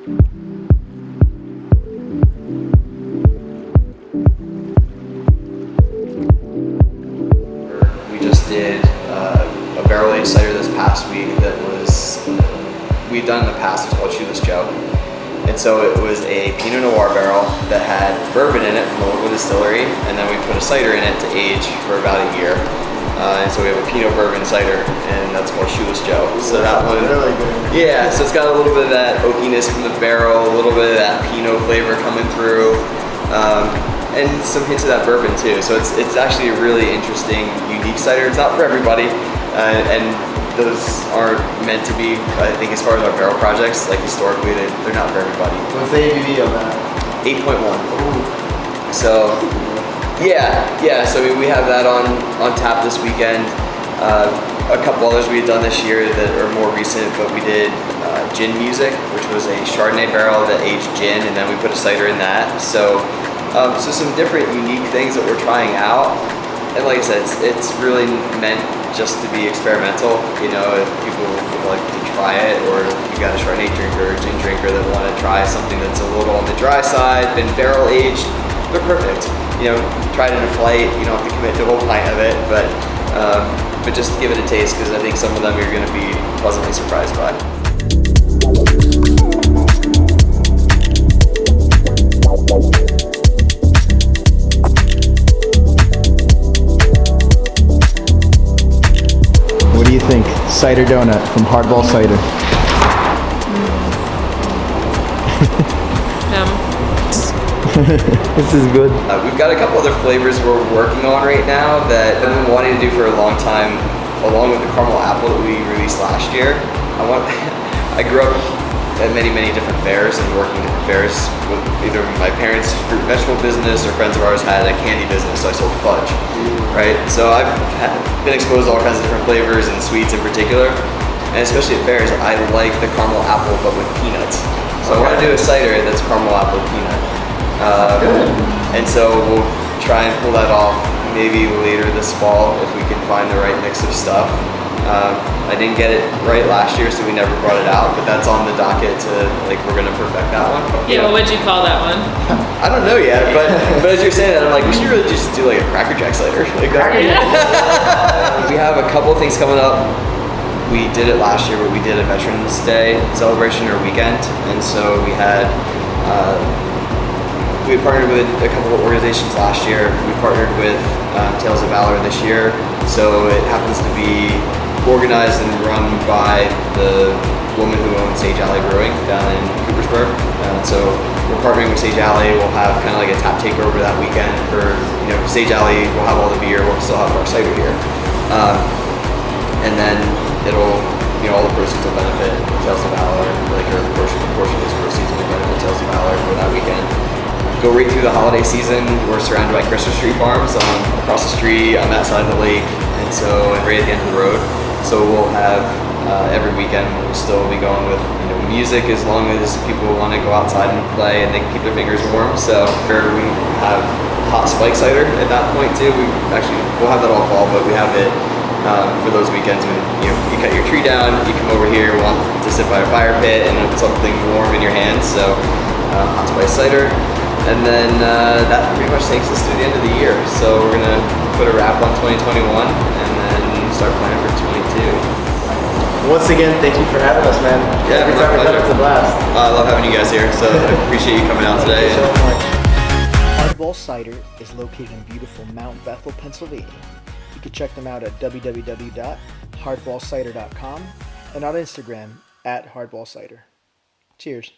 We just did a barrel-aged cider this past week that was, we've done in the past, it's called Shoeless Joe. And so it was a Pinot Noir barrel that had bourbon in it from a local distillery, and then we put a cider in it to age for about a year. And so we have a Pinot Bourbon cider, and that's called Shoeless Joe. So that one, really good. yeah, so it's got a little bit of that oakiness from the barrel, a little bit of that Pinot flavor coming through, and some hints of that bourbon too. So it's actually a really interesting, unique cider. It's not for everybody, and those aren't meant to be, I think, as far as our barrel projects, like historically, they're not for everybody. What's the ABV on that? 8.1. So, yeah. So we have that on tap this weekend. A couple others we had done this year that are more recent, but we did Gin Music, which was a Chardonnay barrel that aged gin, and then we put a cider in that. So some different unique things that we're trying out. And like I said, it's really meant just to be experimental. You know, if people would like to try it, or if you got a Chardonnay drinker or gin drinker that want to try something that's a little on the dry side, been barrel aged, they're perfect. You know, try it in a flight. You don't have to commit to a whole pint of it, but just give it a taste, because I think some of them you're going to be pleasantly surprised by. What do you think? Cider donut from Hardball Cider. This is good. We've got a couple other flavors we're working on right now that I've been wanting to do for a long time, along with the caramel apple that we released last year. I grew up at many different fairs and working different fairs with either my parents' fruit and vegetable business or friends of ours had a candy business, so I sold fudge, right? So I've been exposed to all kinds of different flavors and sweets in particular, and especially at fairs, I like the caramel apple but with peanuts. So I want to do a cider that's caramel apple peanut. And so we'll try and pull that off maybe later this fall if we can find the right mix of stuff. I didn't get it right last year, so we never brought it out, but that's on the docket to, like, we're gonna perfect that one. Yeah, what would you call that one? I don't know yet, but as you're saying that, I'm like, we should really just do like a Cracker Jack cider. Like that. We have a couple of things coming up. We did it last year, but we did a Veterans Day celebration or weekend, and so we had we partnered with a couple of organizations last year. We partnered with Tales of Valor this year, so it happens to be organized and run by the woman who owns Sage Alley Brewing down in Coopersburg. So we're partnering with Sage Alley. We'll have kind of like a tap takeover that weekend for, you know, Sage Alley. We'll have all the beer. We'll still have our cider here, and then it'll, you know, all the proceeds will benefit Tales of Valor. Like a portion of those proceeds will benefit Tales of Valor for that weekend. Go right through the holiday season. We're surrounded by Christmas tree farms across the street on that side of the lake, and right at the end of the road. So we'll have every weekend we'll still be going with, you know, music as long as people want to go outside and play and they can keep their fingers warm. So we have hot spike cider at that point too. We'll have that all fall, but we have it for those weekends when, you know, you cut your tree down, you come over here, want to sit by a fire pit and have something warm in your hands. So hot spice cider. And then that pretty much takes us to the end of the year. So we're gonna put a wrap on 2021 and then start planning for 22. Once again, thank you for having us, man. Yeah, every time we come, it's a blast. I love having you guys here, so I appreciate you coming out today. Thank you so much. Hardball Cider is located in beautiful Mount Bethel, Pennsylvania. You can check them out at www.hardballcider.com and on Instagram @hardballcider. Cheers.